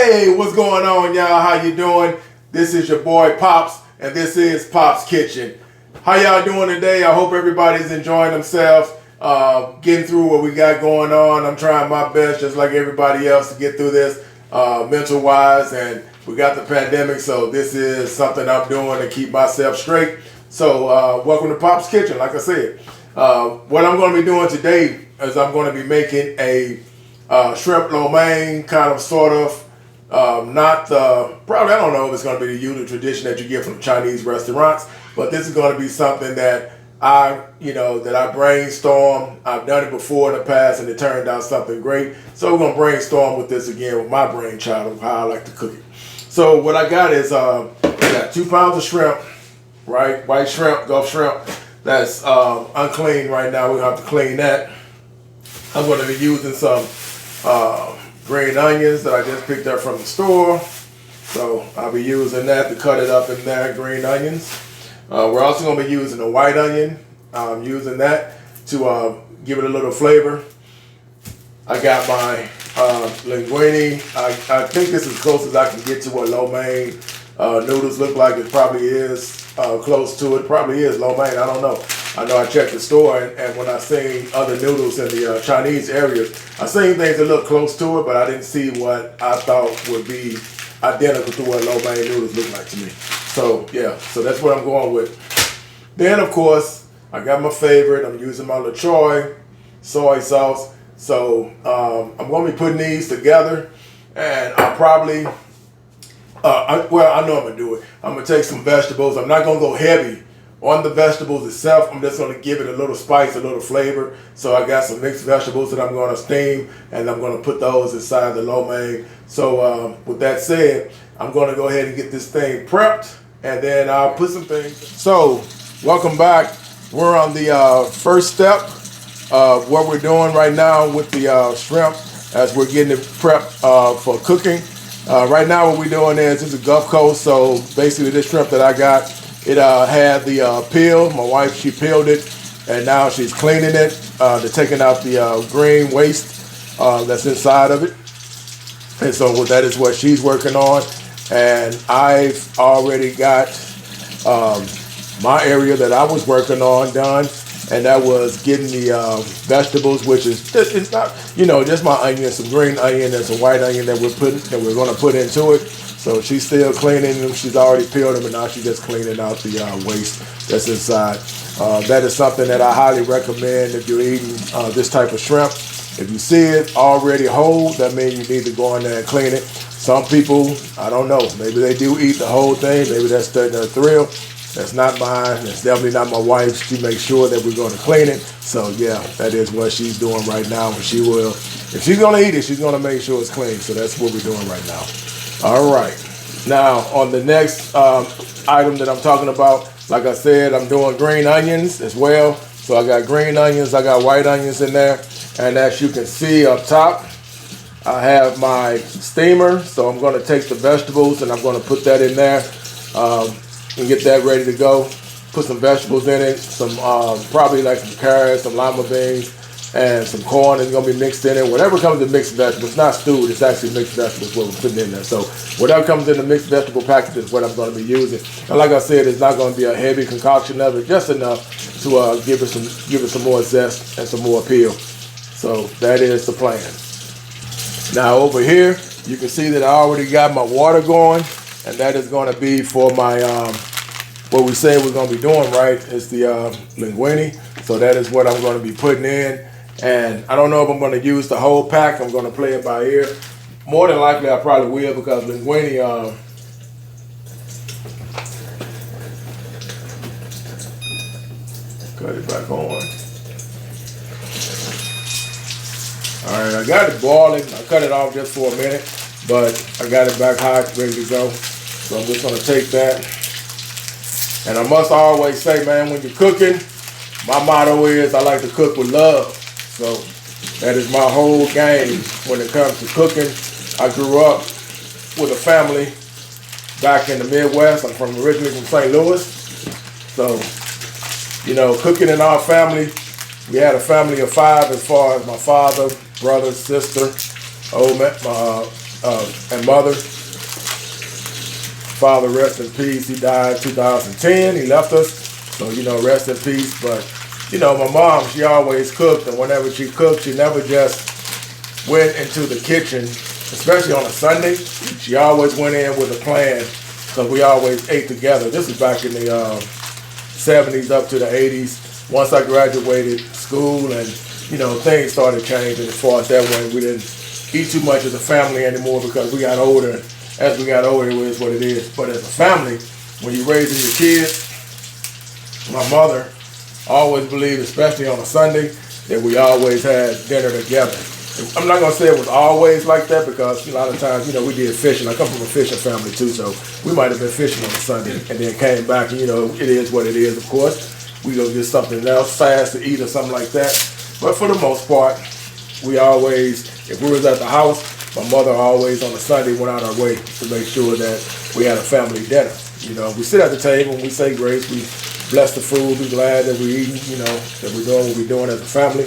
Hey, what's going on, y'all? How you doing? This is your boy Pops, and this is Pops Kitchen. How y'all doing today? I hope everybody's enjoying themselves, getting through what we got going on. I'm trying my best, just like everybody else, to get through this mental-wise, and we got the pandemic, so this is something I'm doing to keep myself straight. So, welcome to Pops Kitchen, like I said. What I'm going to be doing today is I'm going to be making a shrimp lo mein, kind of, sort of, not the, probably, I don't know if it's going to be the usual tradition that you get from Chinese restaurants, but this is going to be something that I brainstorm. I've done it before in the past and it turned out something great. So we're going to brainstorm with this again with my brainchild of how I like to cook it. So what I got is, I got 2 pounds of shrimp, right? White shrimp, Gulf shrimp. That's unclean right now. We're going to have to clean that. I'm going to be using some green onions that I just picked up from the store. So I'll be using that to cut it up in there, green onions. We're also going to be using a white onion. I'm using that to give it a little flavor. I got my linguine. I think this is as close as I can get to what lo mein noodles look like. It probably is close to it. Probably is lo mein. I don't know. I know I checked the store, and when I seen other noodles in the Chinese areas, I seen things that look close to it, but I didn't see what I thought would be identical to what lo mein noodles look like to me. So yeah, so that's what I'm going with. Then of course, I got my favorite. I'm using my LaCroix soy sauce. So I'm going to be putting these together, and I'll probably, I know I'm going to do it. I'm going to take some vegetables. I'm not going to go heavy on the vegetables itself. I'm just going to give it a little spice, a little flavor. So I got some mixed vegetables that I'm going to steam, and I'm going to put those inside the lo mein. So with that said, I'm going to go ahead and get this thing prepped, and then I'll put some things. So welcome back. We're on the first step of what we're doing right now with the shrimp as we're getting it prepped for cooking. Right now what we're doing is, this is Gulf Coast, so basically this shrimp that I got, it had the peel. My wife, she peeled it, and now she's cleaning it. They're taking out the green waste that's inside of it. And so that is what she's working on. And I've already got my area that I was working on done, and that was getting the vegetables, which is it's not, just my onion, some green onion and some white onion that we're going to put into it. So she's still cleaning them. She's already peeled them, and now she's just cleaning out the waste that's inside. That is something that I highly recommend if you're eating this type of shrimp. If you see it already whole, that means you need to go in there and clean it. Some people, I don't know, maybe they do eat the whole thing. Maybe that's their thrill. That's not mine. That's definitely not my wife's. She makes sure that we're going to clean it. So yeah, that is what she's doing right now. And she will, if she's going to eat it, she's going to make sure it's clean. So that's what we're doing right now. All right. Now on the next item that I'm talking about, like I said, I'm doing green onions as well. So I got green onions, I got white onions in there. And as you can see up top, I have my steamer. So I'm going to take the vegetables and I'm going to put that in there. And get that ready to go. Put some vegetables in it, some probably like some carrots, some lima beans, and some corn is gonna be mixed in it. Whatever comes in mixed vegetables, it's not stewed, it's actually mixed vegetables what we're putting in there. So whatever comes in the mixed vegetable package is what I'm gonna be using. And like I said, it's not gonna be a heavy concoction of it, just enough to give it some more zest and some more appeal. So that is the plan. Now over here, you can see that I already got my water going. And that is going to be for my, what we say we're going to be doing, right, is the linguine. So that is what I'm going to be putting in. And I don't know if I'm going to use the whole pack. I'm going to play it by ear. More than likely, I probably will, because linguine, cut it back on. All right, I got it boiling. I cut it off just for a minute, but I got it back hot, ready to go. So I'm just gonna take that. And I must always say, man, when you're cooking, my motto is I like to cook with love. So that is my whole game when it comes to cooking. I grew up with a family back in the Midwest. I'm originally from St. Louis. So, cooking in our family, we had a family of 5 as far as my father, brother, sister, and mother. Father, rest in peace. He died in 2010. He left us. So, rest in peace. But, my mom, she always cooked. And whenever she cooked, she never just went into the kitchen, especially on a Sunday. She always went in with a plan because we always ate together. This is back in the 70s up to the 80s. Once I graduated school and, things started changing as far as that way. We didn't eat too much as a family anymore because we got older. As we got older, it is what it is. But as a family, when you're raising your kids, my mother always believed, especially on a Sunday, that we always had dinner together. I'm not going to say it was always like that because a lot of times, we did fishing. I come from a fishing family too, so we might have been fishing on a Sunday and then came back and, it is what it is, of course. We go get something else fast to eat or something like that. But for the most part, we always, if we was at the house, my mother always on a Sunday went out our way to make sure that we had a family dinner. We sit at the table and we say grace. We bless the food. We're glad that we're eating, that we're doing what we're doing as a family.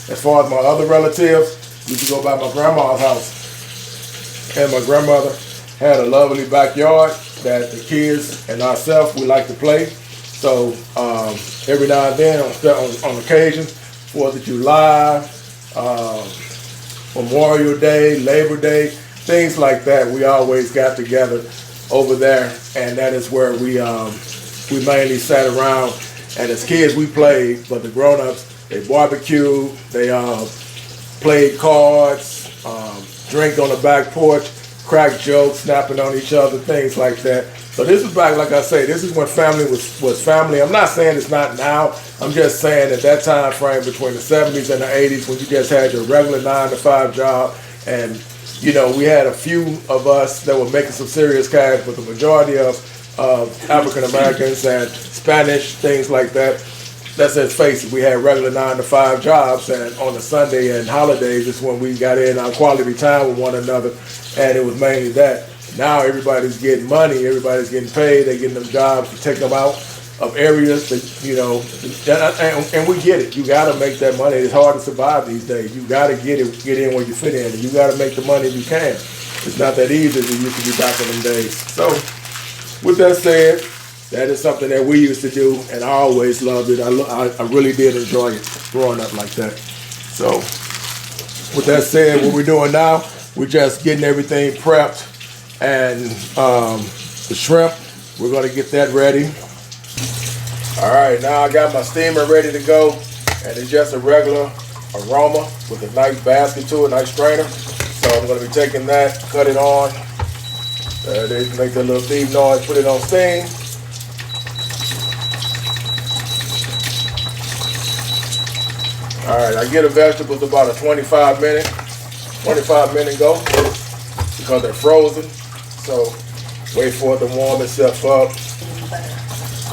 As far as my other relatives, we used to go by my grandma's house. And my grandmother had a lovely backyard that the kids and ourselves, we like to play. So every now and then, on occasions, 4th of July, Memorial Day, Labor Day, things like that, we always got together over there. And that is where we mainly sat around. And as kids, we played, but the grown-ups, they barbecued, they played cards, drink on the back porch, crack jokes, snapping on each other, things like that. So this is back, like I say, this is when family was family. I'm not saying it's not now. I'm just saying at that time frame between the 70s and the 80s when you just had your regular 9-to-5 job and, we had a few of us that were making some serious cash, but the majority of African Americans and Spanish, things like that, let's just face it, we had regular 9-to-5 jobs, and on the Sunday and holidays is when we got in our quality time with one another, and it was mainly that. Now everybody's getting money, everybody's getting paid, they're getting them jobs to take them out of areas that, and we get it. You got to make that money. It's hard to survive these days. You got to get in where you fit in, and you got to make the money you can. It's not that easy as it used to be back in them days. So, with that said, that is something that we used to do, and I always loved it. I really did enjoy it growing up like that. So, with that said, what we're doing now, we're just getting everything prepped, and the shrimp, we're going to get that ready. All right, now I got my steamer ready to go, and it's just a regular aroma with a nice basket to it, nice strainer. So I'm going to be taking that, cut it on. There it is, make that little beep noise, put it on steam. All right, I get the vegetables about a 25 minute go because they're frozen. So wait for it to warm itself up.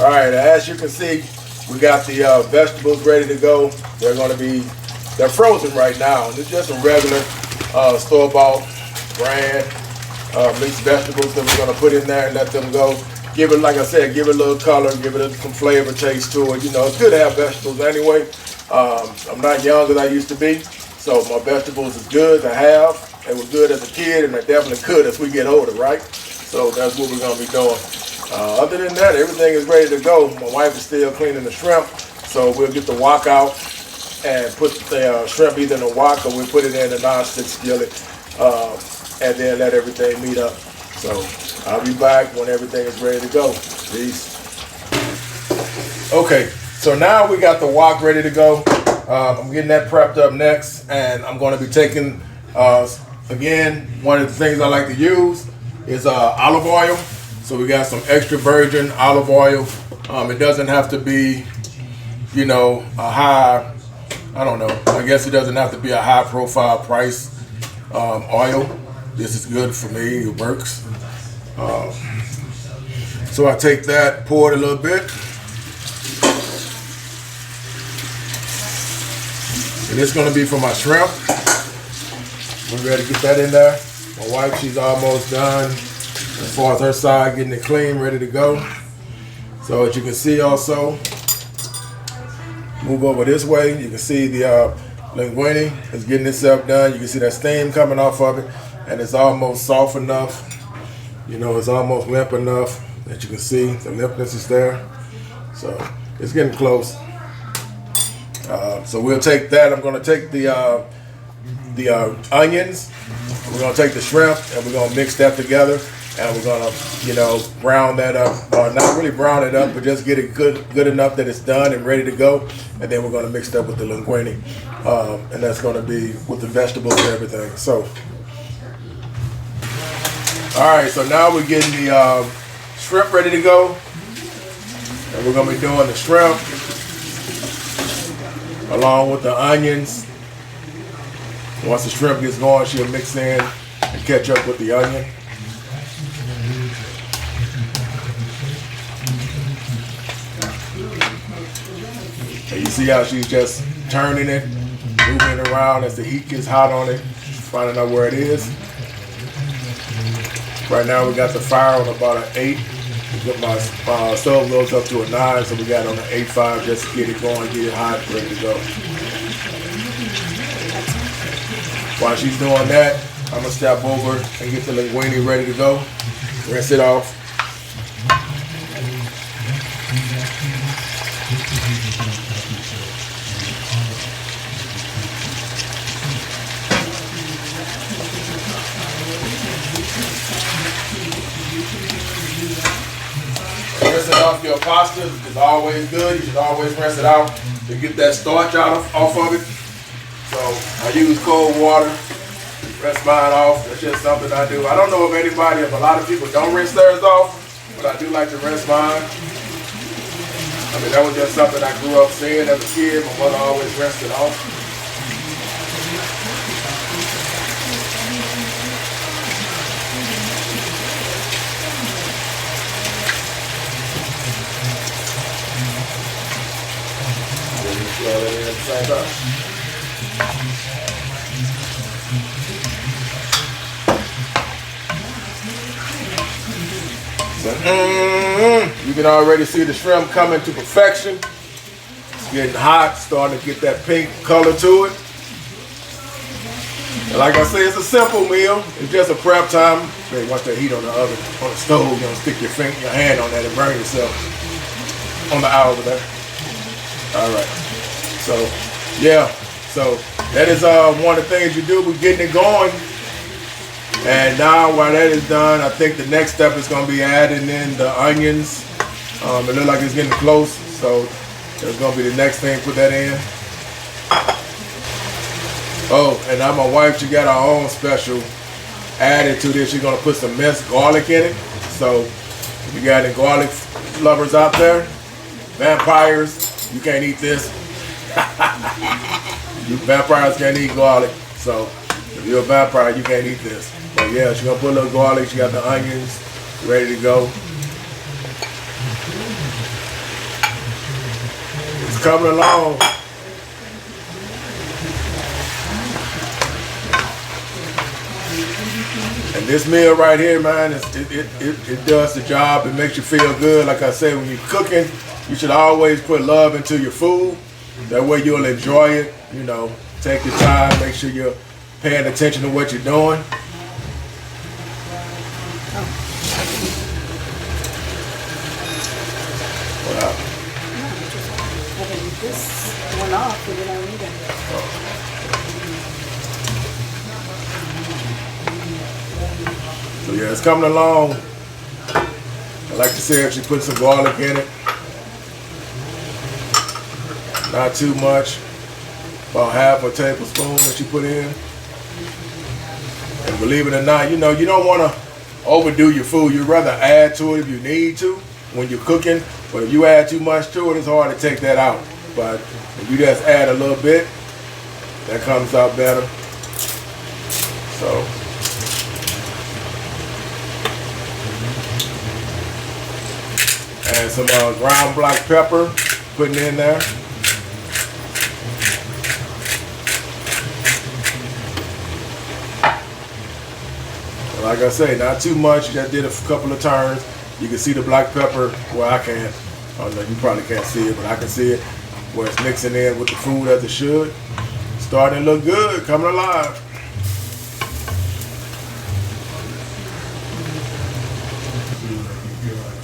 All right, as you can see, we got the vegetables ready to go. They're frozen right now. It's just a regular store-bought brand mixed vegetables that we're gonna put in there and let them go. Give it, like I said, give it a little color, give it some flavor, taste to it. It's good to have vegetables anyway. I'm not young as I used to be, so my vegetables is good to have. They were good as a kid, and they definitely could as we get older, right? So that's what we're gonna be doing. Other than that, everything is ready to go. My wife is still cleaning the shrimp, so we'll get the wok out and put the shrimp either in the wok or we'll put it in the non-stick skillet and then let everything meet up. So I'll be back when everything is ready to go. Peace. Okay, so now we got the wok ready to go. I'm getting that prepped up next, and I'm going to be taking, again, one of the things I like to use is olive oil. So we got some extra virgin olive oil. It doesn't have to be, a high, I don't know, I guess it doesn't have to be a high profile price oil. This is good for me, it works. So I take that, pour it a little bit. And it's gonna be for my shrimp. We're ready to get that in there. My wife, she's almost done as far as her side, getting it clean, ready to go. So as you can see also, move over this way. You can see the linguine is getting itself done. You can see that steam coming off of it. and it's almost soft enough. You know, it's almost limp enough that you can see the limpness is there. So it's getting close. So we'll take that. I'm going to take the onions. We're going to take the shrimp and we're going to mix that together. And we're going to, you know, brown that up. Or not really brown it up, but just get it good enough that it's done and ready to go. And then we're going to mix it up with the linguine. And that's going to be with the vegetables and everything. So, all right. So now we're getting the shrimp ready to go. And we're going to be doing the shrimp along with the onions. Once the shrimp gets going, she'll mix in and catch up with the onion. And you see how she's just turning it, moving it around as the heat gets hot on it, finding out where it is. Right now we got the fire on about an 8. My stove goes up to a 9, so we got on an 8.5 just to get it going, get it hot, ready to go. While she's doing that, I'm gonna step over and get the linguine ready to go. Rinse it off. Rinsing off your pasta is always good. You should always rinse it out to get that starch off of it. So I use cold water, rinse mine off. That's just something I do. I don't know if a lot of people don't rinse theirs off, but I do like to rinse mine. I mean, that was just something I grew up seeing as a kid. My mother always rinsed it off. You can already see the shrimp coming to perfection. It's getting hot, starting to get that pink color to it. And like I say, it's a simple meal. It's just a prep time. Okay, watch that heat on the stove. You don't stick your hand on that and burn yourself on the eye over there. All right. So, yeah. So that is one of the things you do with getting it going. And now while that is done, I think the next step is going to be adding in the onions. It looks like it's getting close. So that's going to be the next thing, put that in. Oh, and now my wife, she got her own special added to this. She's going to put some minced garlic in it. So if you got any garlic lovers out there, vampires, you can't eat this. You vampires can't eat garlic. So if you're a vampire, you can't eat this. But yeah, she's going to put a little garlic. She got the onions ready to go. It's coming along. And this meal right here, man, it does the job. It makes you feel good. Like I said, when you're cooking, you should always put love into your food. That way you'll enjoy it. You know, take your time, make sure you're paying attention to what you're doing. Wow. This went off, but we don't need it. So yeah, it's coming along. I like to say if she put some garlic in it. Not too much. About half a tablespoon that you put in. And believe it or not, you know, you don't want to overdo your food. You'd rather add to it if you need to when you're cooking. But if you add too much to it, it's hard to take that out. But if you just add a little bit, that comes out better. So. And some ground black pepper, putting in there. Like I say, not too much. Just did a couple of turns. You can see the black pepper. Well, I can't. Oh no, you probably can't see it, but I can see it where it's mixing in with the food as it should. Starting to look good, coming alive.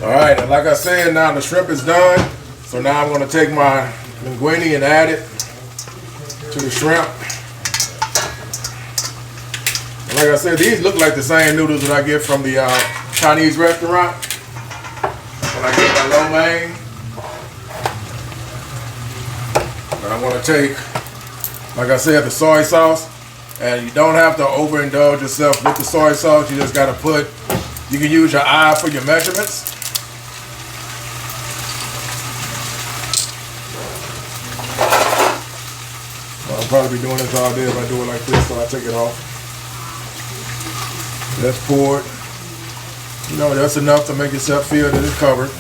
All right, and like I said, now the shrimp is done. So now I'm gonna take my linguine and add it to the shrimp. And like I said, these look like the same noodles that I get from the Chinese restaurant when I get my lo mein. But I'm gonna take, like I said, the soy sauce. And you don't have to overindulge yourself with the soy sauce. You just gotta you can use your eye for your measurements. I'll probably be doing this all day if I do it like this, so I take it off. Let's pour it. You know, that's enough to make yourself feel that it's covered.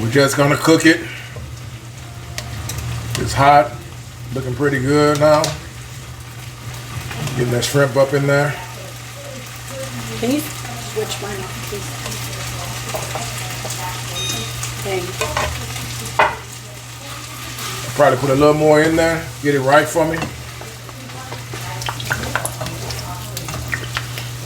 We're just gonna cook it. It's hot, looking pretty good now. Getting that shrimp up in there. Can you switch mine off, please? Thank you. I'll probably put a little more in there, get it right for me.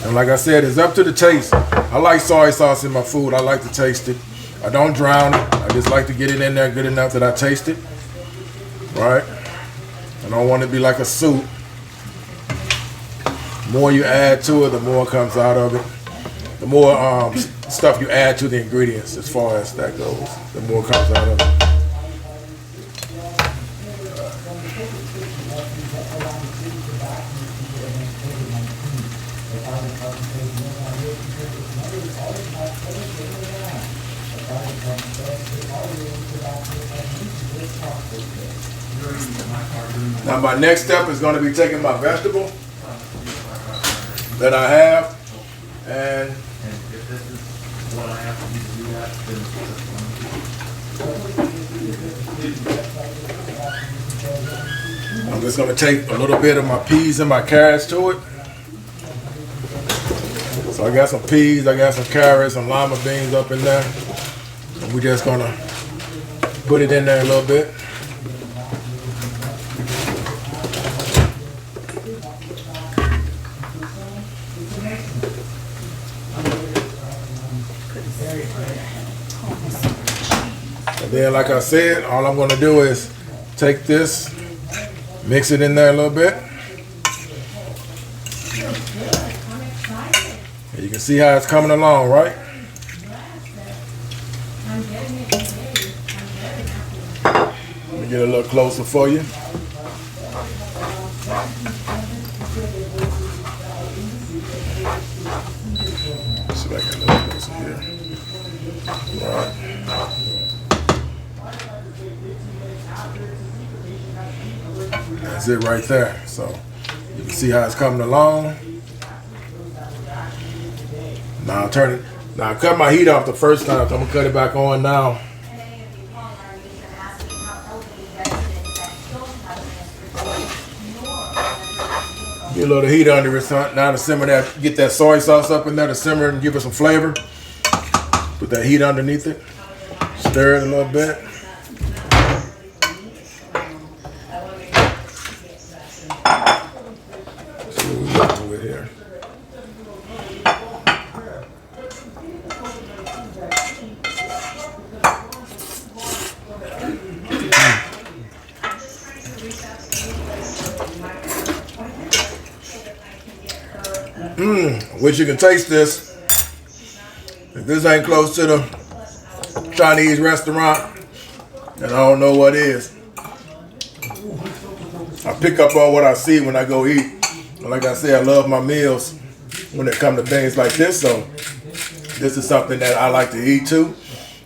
And like I said, it's up to the taste. I like soy sauce in my food. I like to taste it. I don't drown it. I just like to get it in there good enough that I taste it. Right? I don't want it to be like a soup. The more you add to it, the more comes out of it. The more stuff you add to the ingredients, as far as that goes, the more comes out of it. Now my next step is going to be taking my vegetable that I have, and I'm just going to take a little bit of my peas and my carrots to it. So I got some peas, I got some carrots, some lima beans up in there. And we're just going to put it in there a little bit. And then, like I said, all I'm going to do is take this, mix it in there a little bit. And you can see how it's coming along, right? Let me get a little closer for you. See if I get a little closer here. All right. That's it right there. So you can see how it's coming along. Now I'll turn it. Now I cut my heat off the first time, so I'm gonna cut it back on now. Get a little heat under it now to simmer that. Get that soy sauce up in there to simmer and give it some flavor. Put that heat underneath it. Stir it a little bit. See what we got with here. Wish you can taste this. If this ain't close to the Chinese restaurant, then I don't know what is. I pick up on what I see when I go eat. And like I said, I love my meals when it comes to things like this. So this is something that I like to eat too.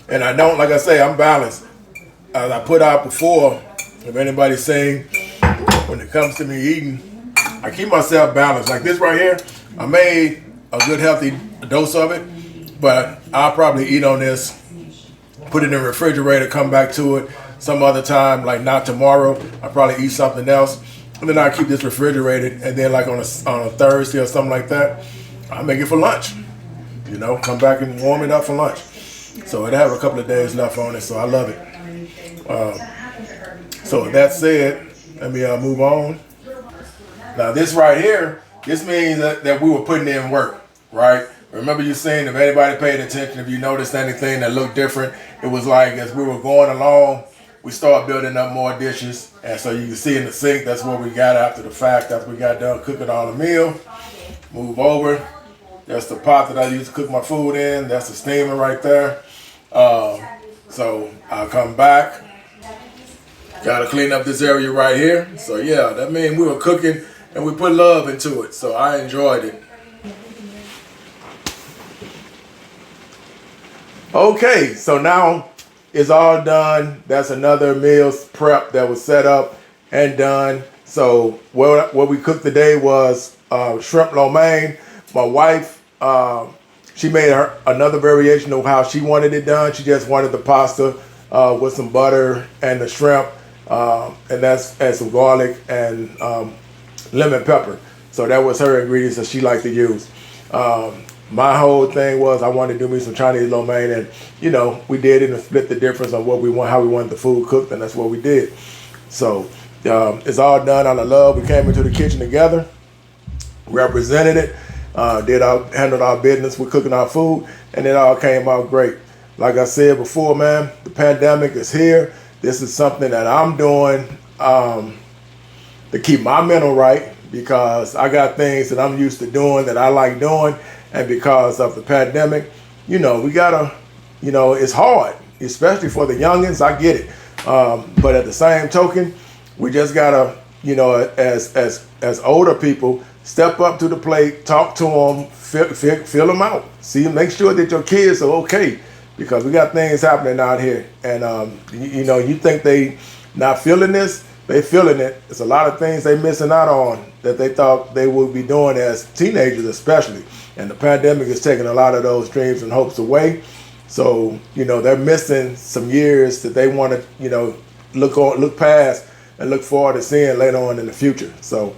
And I don't, like I say, I'm balanced. As I put out before, if anybody's saying when it comes to me eating, I keep myself balanced. Like this right here, I made a good healthy dose of it, but I'll probably eat on this, put it in the refrigerator, come back to it. some other time, like not tomorrow, I'll probably eat something else. And then I keep this refrigerated, and then like on a Thursday or something like that, I make it for lunch. You know, come back and warm it up for lunch. So it have a couple of days left on it, so I love it. So with that said, let me move on. Now this right here, this means that we were putting in work, right? Remember you saying if anybody paid attention, if you noticed anything that looked different, it was like as we were going along, we started building up more dishes. And so you can see in the sink, that's what we got after the fact, after we got done cooking all the meal. Move over. That's the pot that I use to cook my food in. That's the steamer right there. So I'll come back. Got to clean up this area right here. So yeah, that means we were cooking and we put love into it. So I enjoyed it. Okay, so now it's all done. That's another meal's prep that was set up and done. So what we cooked today was shrimp lo mein. My wife, she made another variation of how she wanted it done. She just wanted the pasta with some butter and the shrimp, and some garlic and lemon pepper. So that was her ingredients that she liked to use. My whole thing was I wanted to do me some Chinese lo mein, and you know we did it and split the difference on what we want, how we wanted the food cooked, and that's what we did. So it's all done out of love. We came into the kitchen together, represented it, handled our business with cooking our food, and it all came out great. Like I said before, man, the pandemic is here. This is something that I'm doing to keep my mental right, because I got things that I'm used to doing that I like doing. And because of the pandemic, you know, we gotta, you know, it's hard, especially for the youngins. I get it. But at the same token, we just gotta, you know, as older people, step up to the plate, talk to them, fill them out. See, make sure that your kids are okay, because we got things happening out here. And, you know, you think they not feeling this, they feeling it. It's a lot of things they missing out on that they thought they would be doing as teenagers, especially. And the pandemic is taking a lot of those dreams and hopes away. So, you know, they're missing some years that they want to, you know, look past and look forward to seeing later on in the future. So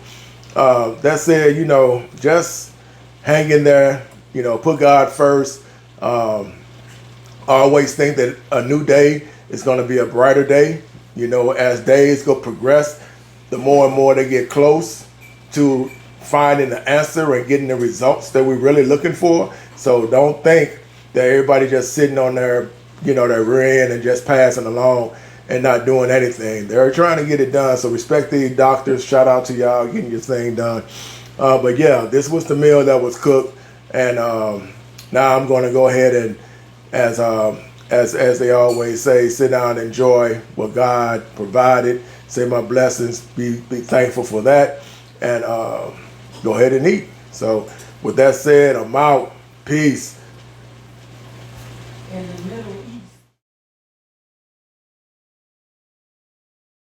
that said, you know, just hang in there, you know, put God first. Always think that a new day is going to be a brighter day. You know, as days go progress, the more and more they get close to finding the answer and getting the results that we're really looking for. So don't think that everybody just sitting on their, you know, their rear end and just passing along and not doing anything. They're trying to get it done. So respect the doctors. Shout out to y'all getting your thing done. But yeah, this was the meal that was cooked. And now I'm going to go ahead and, as they always say, sit down and enjoy what God provided. Say my blessings. Be thankful for that. And go ahead and eat. So with that said, I'm out. Peace. In the middle.